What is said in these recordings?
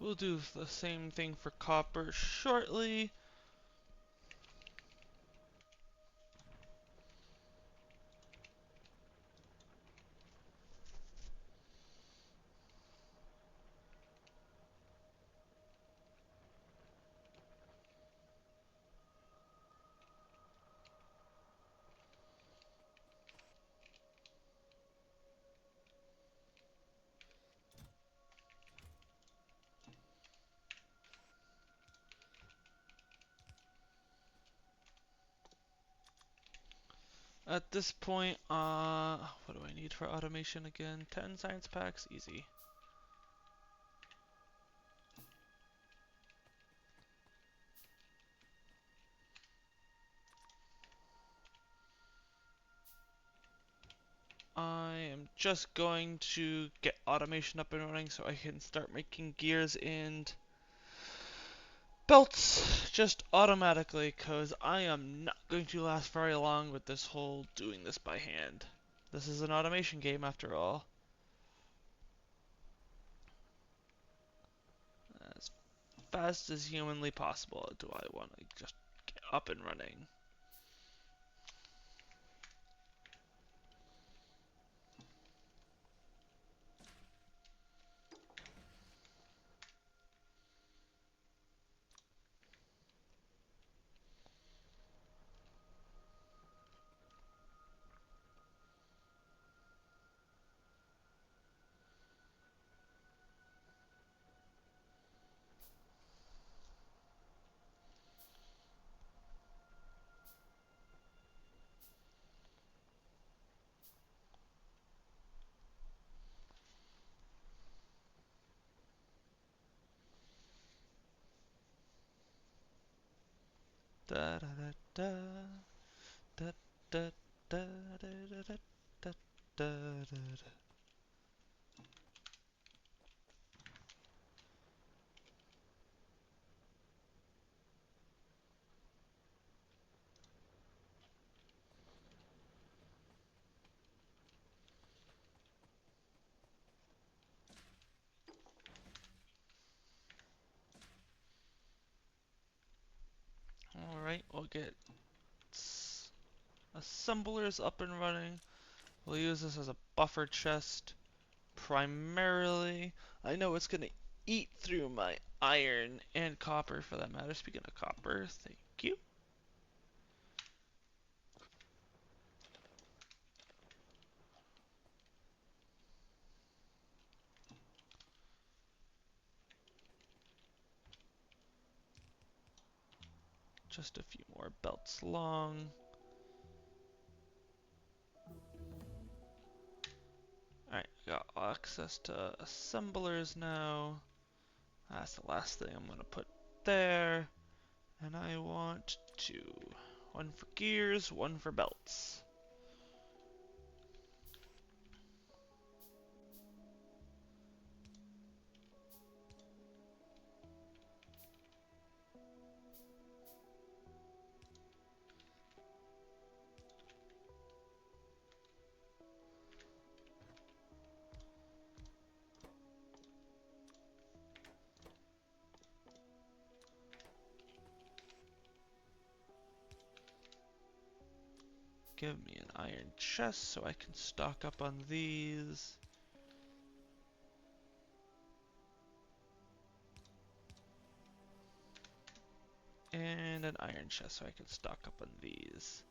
we'll do the same thing for copper shortly. At this point, what do I need for automation again? 10 science packs, easy. I am just going to get automation up and running so I can start making gears and belts just automatically, because I am not going to last very long with this whole doing this by hand. This is an automation game after all. As fast as humanly possible do I want to just get up and running. Da da da da da da da da da da da da. Alright, we'll get assemblers up and running. We'll use this as a buffer chest primarily. I know it's gonna eat through my iron and copper for that matter. Speaking of copper, thank you. Just a few more belts long. Alright, got access to assemblers now. That's the last thing I'm gonna put there. And I want two. One for gears, one for belts. Give me an iron chest so I can stock up on these. And an iron chest so I can stock up on these.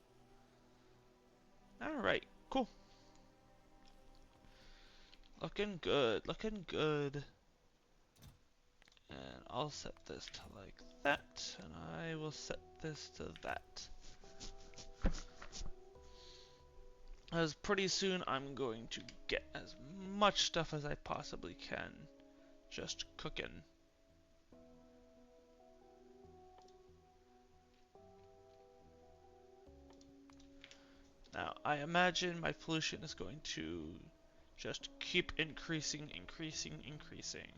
Alright, cool. Looking good, looking good. And I'll set this to like that, and I will set this to that. As pretty soon I'm going to get as much stuff as I possibly can just cooking. Now, I imagine my pollution is going to just keep increasing, increasing, increasing.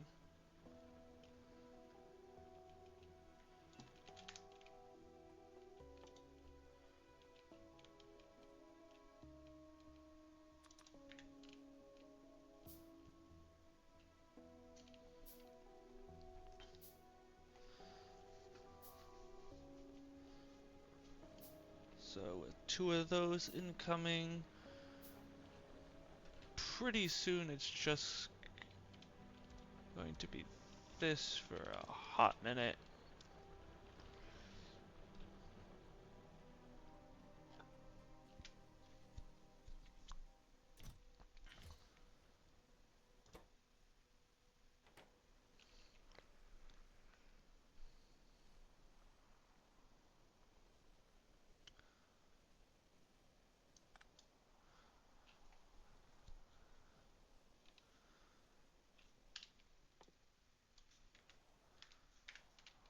So with 2 of those incoming, pretty soon it's just going to be this for a hot minute.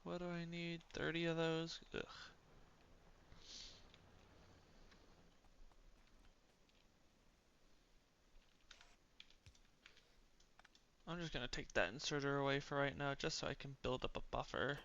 What do I need? 30 of those? Ugh. I'm just gonna take that inserter away for right now, just so I can build up a buffer.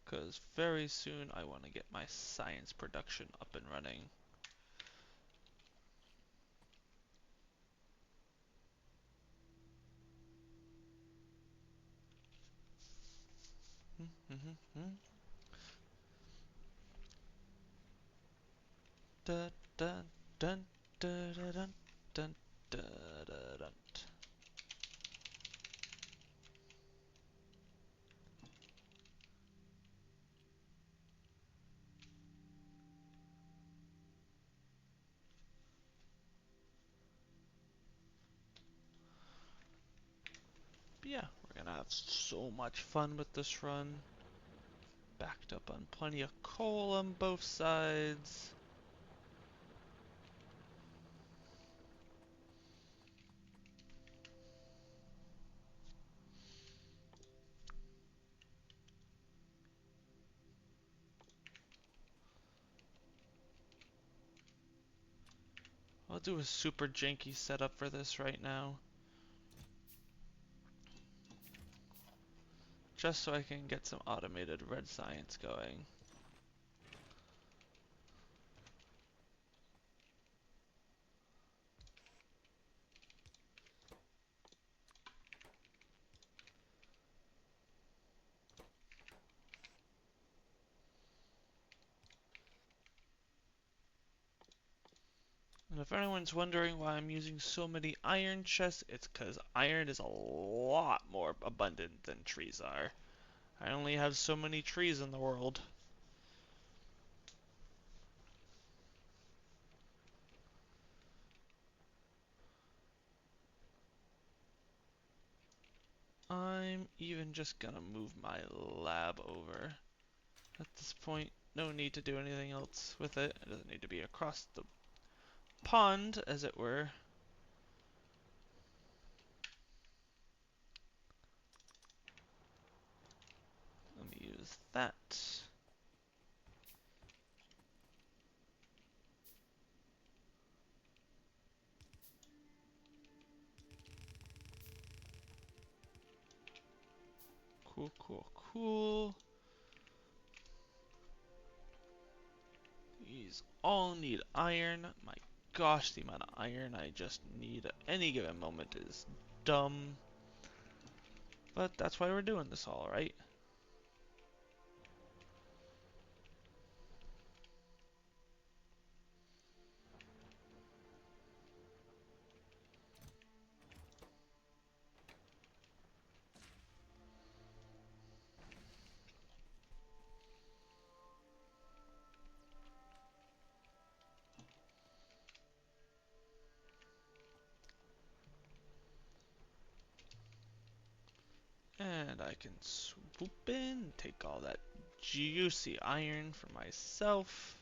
Because very soon I want to get my science production up and running. Dun, dun, dun, dun, dun, dun, dun, dun, dun. But yeah, we're gonna have so much fun with this run. Backed up on plenty of coal on both sides. I'll do a super janky setup for this right now. Just so I can get some automated red science going. And if anyone's wondering why I'm using so many iron chests, it's because iron is a lot more abundant than trees are. I only have so many trees in the world. I'm even just gonna move my lab over. At this point, no need to do anything else with it. It doesn't need to be across the pond, as it were. Let me use that. Cool, cool, cool. These all need iron. My gosh, the amount of iron I just need at any given moment is dumb. But that's why we're doing this all, right? And I can swoop in, take all that juicy iron for myself.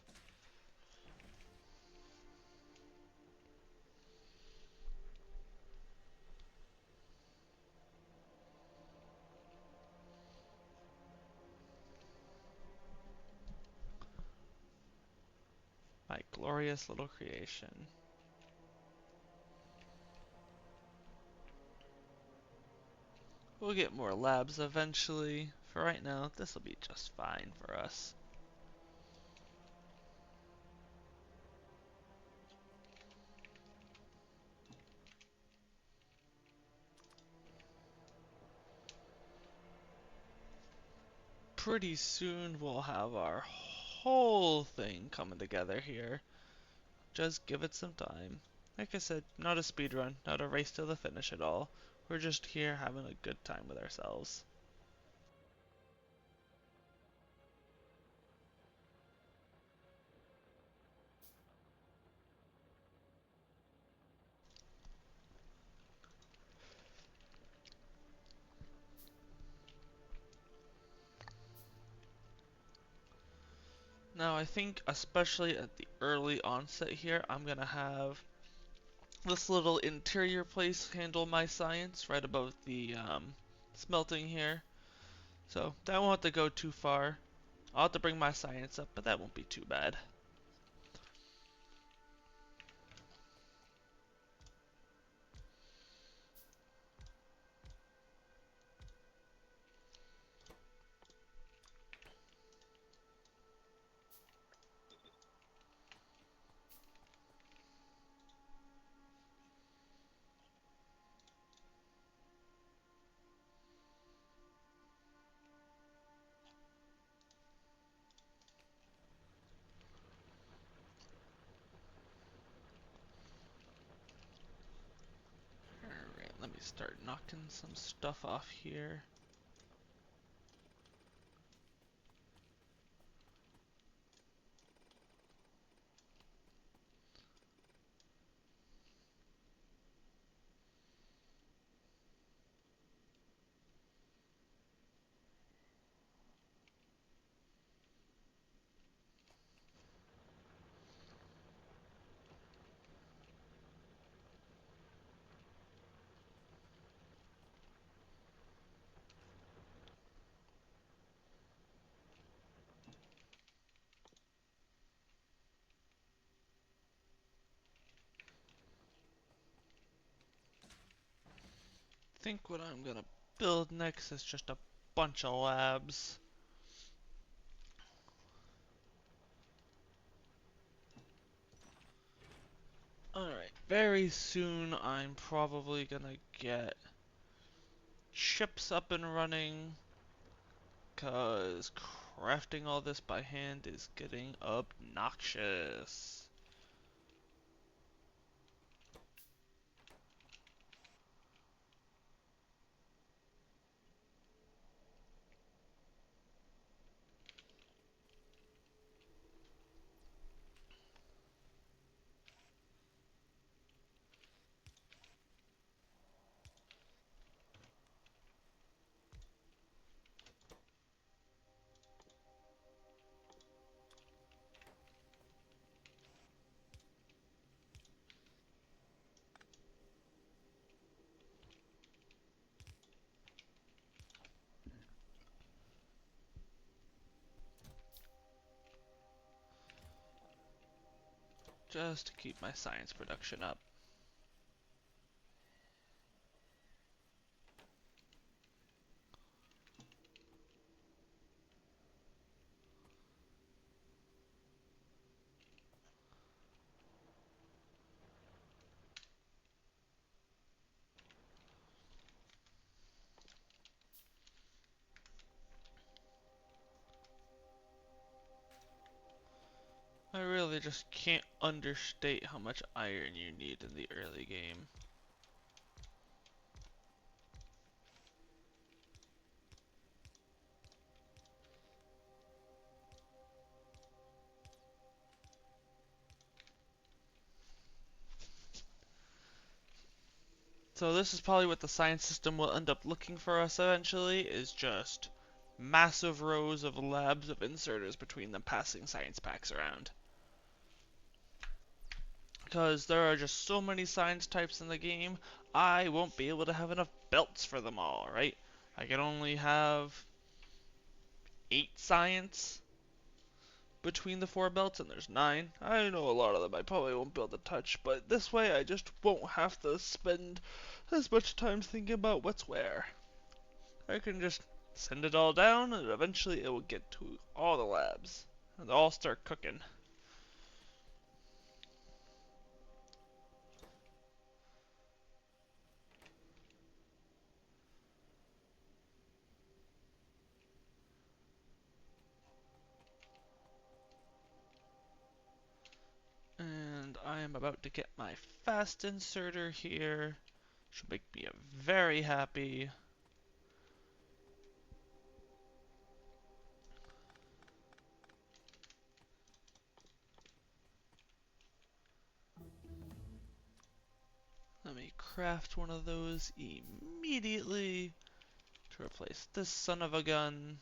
My glorious little creation. We'll get more labs eventually. For right now, this will be just fine for us. Pretty soon we'll have our whole thing coming together here. Just give it some time. Like I said, not a speed run, not a race to the finish at all. We're just here having a good time with ourselves. Now I think, especially at the early onset here, I'm gonna have this little interior place handle my science right above the smelting here. So that won't have to go too far. I'll have to bring my science up, but that won't be too bad. Alright, let me start knocking some stuff off here. Think what I'm gonna build next is just a bunch of labs. Alright, very soon I'm probably gonna get chips up and running, cause crafting all this by hand is getting obnoxious. Just to keep my science production up. I really just can't understate how much iron you need in the early game. So this is probably what the science system will end up looking for us eventually, is just massive rows of labs of inserters between them passing science packs around. Because there are just so many science types in the game, I won't be able to have enough belts for them all, right? I can only have 8 science between the 4 belts, and there's 9. I know a lot of them I probably won't be able to touch, but this way I just won't have to spend as much time thinking about what's where. I can just send it all down, and eventually it will get to all the labs. And they'll all start cooking. And I am about to get my fast inserter here. Should make me very happy. Let me craft one of those immediately to replace this son of a gun.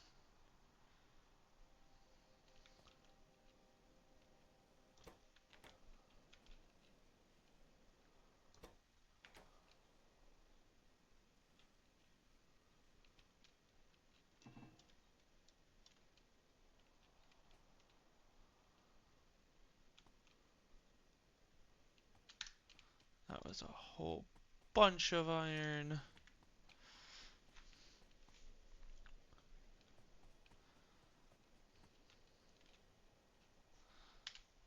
That was a whole bunch of iron.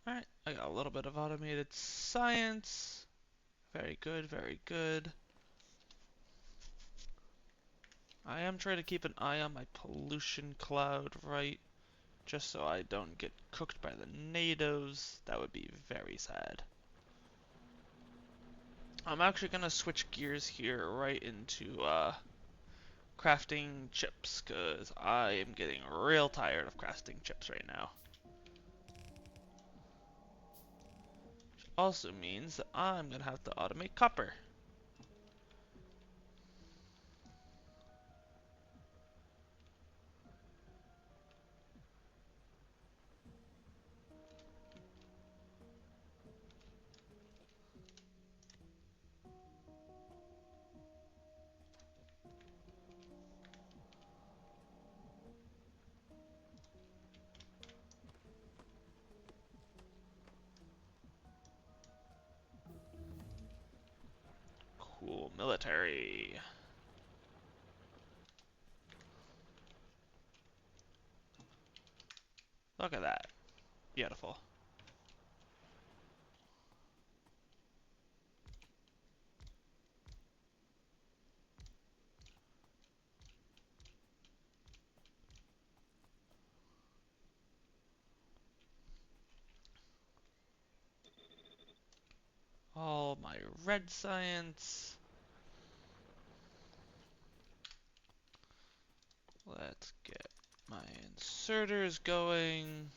Alright, I got a little bit of automated science. Very good, very good. I am trying to keep an eye on my pollution cloud, right? Just so I don't get cooked by the natives. That would be very sad. I'm actually gonna switch gears here right into crafting chips, because I am getting real tired of crafting chips right now. Which also means that I'm gonna have to automate copper. Cool military. Look at that. Beautiful. All my red science. Let's get my inserters going.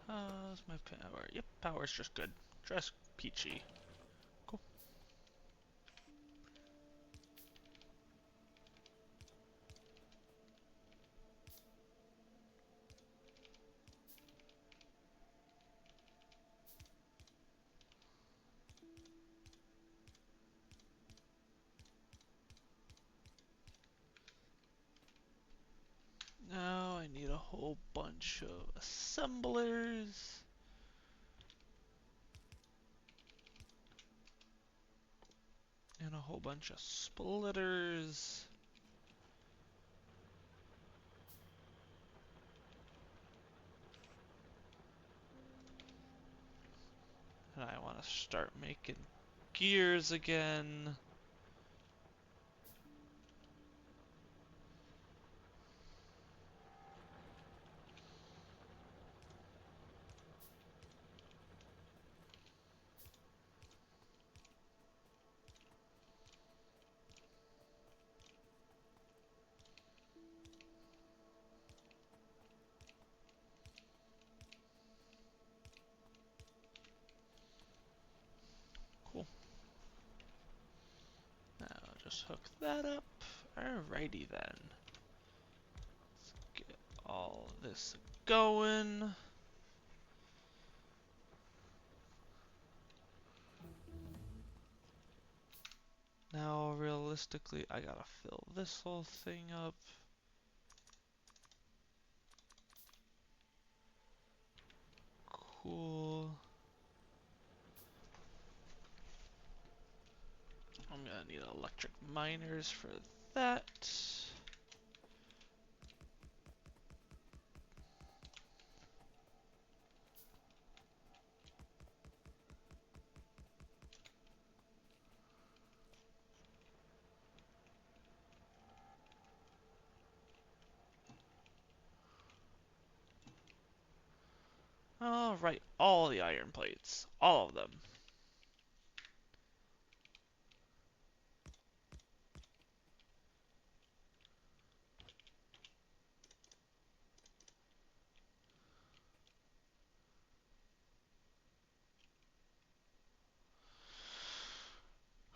How's my power? Yep, power's just good. Just peachy. Cool. Now I need a whole bunch of assemblers. And a whole bunch of splitters. And I want to start making gears again. hook that up. Alrighty then. Let's get all this going. Now, realistically, I gotta fill this whole thing up. Cool. I'm gonna need electric miners for that. Alright, all the iron plates. All of them.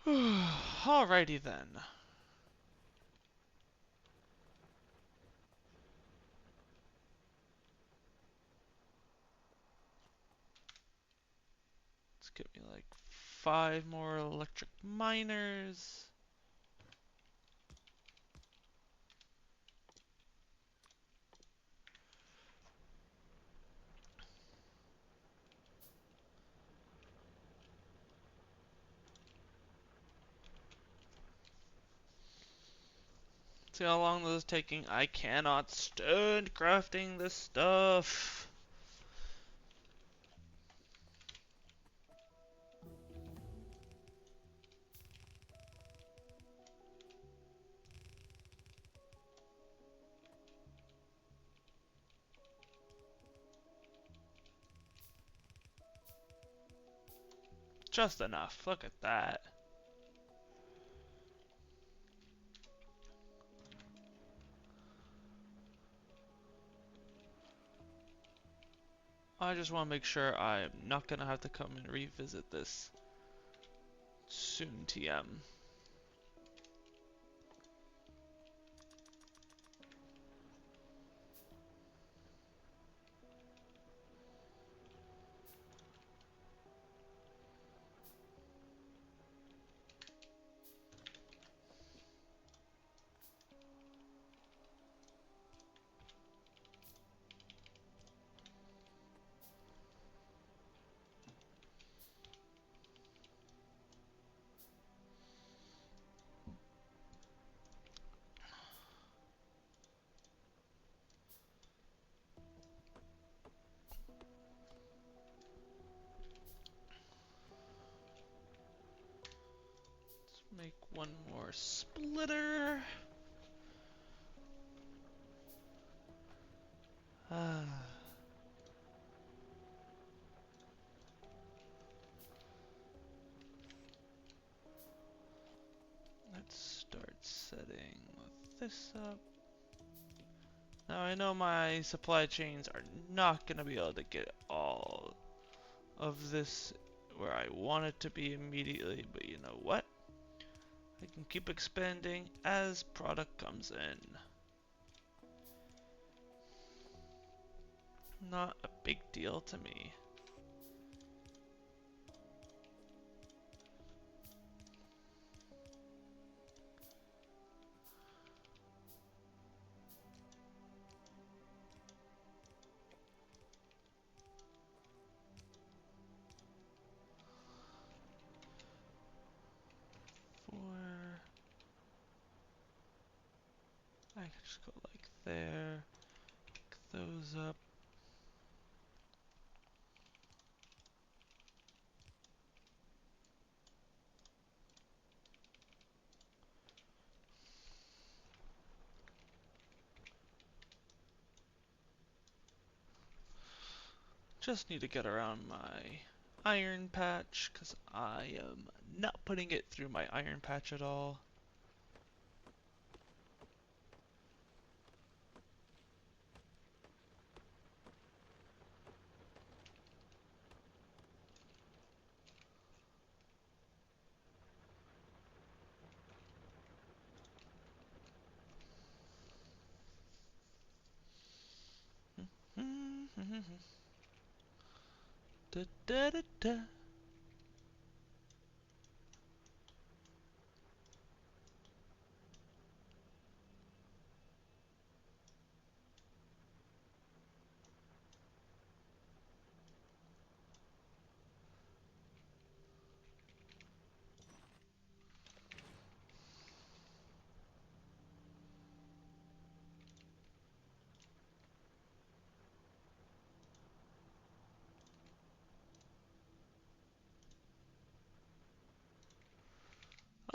Alrighty then. Let's get me like 5 more electric miners. See how long this is taking? I cannot stand crafting this stuff. Just enough. Look at that. I just want to make sure I'm not going to have to come and revisit this soon, TM. Make one more splitter. Let's start setting this up. Now I know my supply chains are not going to be able to get all of this where I want it to be immediately, but you know what? I can keep expanding as product comes in. Not a big deal to me. Four. I can just go like there. Pick those up. Just need to get around my iron patch because I am not putting it through my iron patch at all. Da, da, da, da.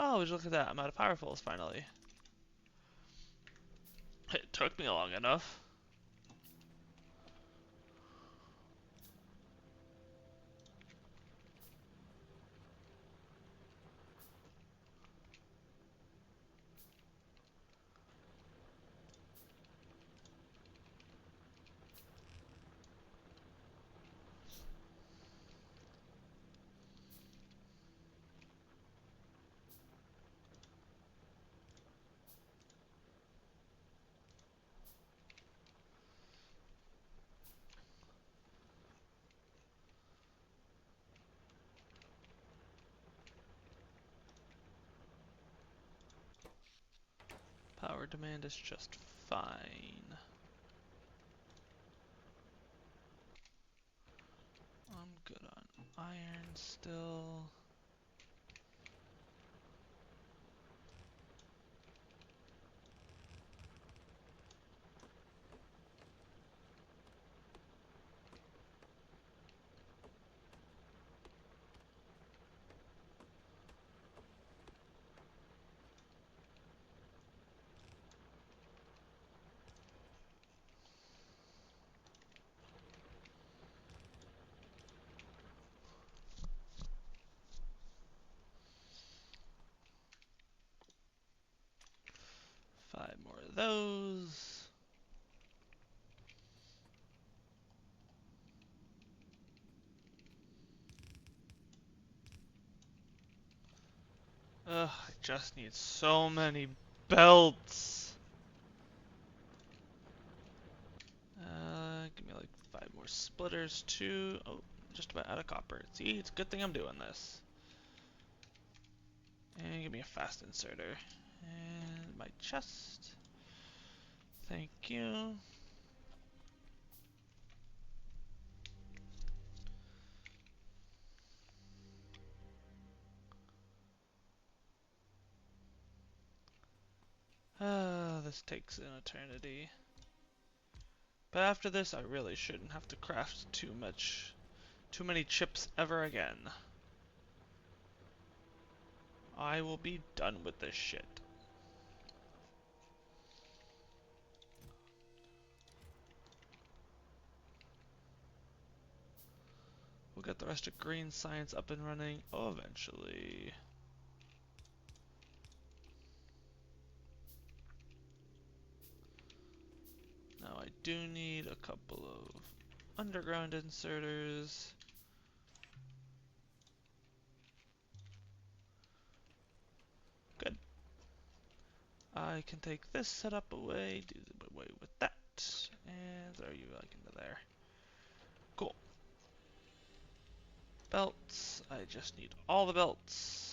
Oh, would you look at that? I'm out of powerfuls finally. It took me long enough. Power demand is just fine. I'm good on iron still. Five more of those. Ugh, I just need so many belts. Give me like five more splitters too. Oh, just about out of copper. See, it's a good thing I'm doing this. And give me a fast inserter. And my chest. Thank you. This takes an eternity. But after this, I really shouldn't have to craft too many chips ever again. I will be done with this shit. We'll get the rest of green science up and running eventually. Now I do need a couple of underground inserters. Good. I can take this setup away, do away with that, and throw you like into there. Cool. Belts. I just need all the belts.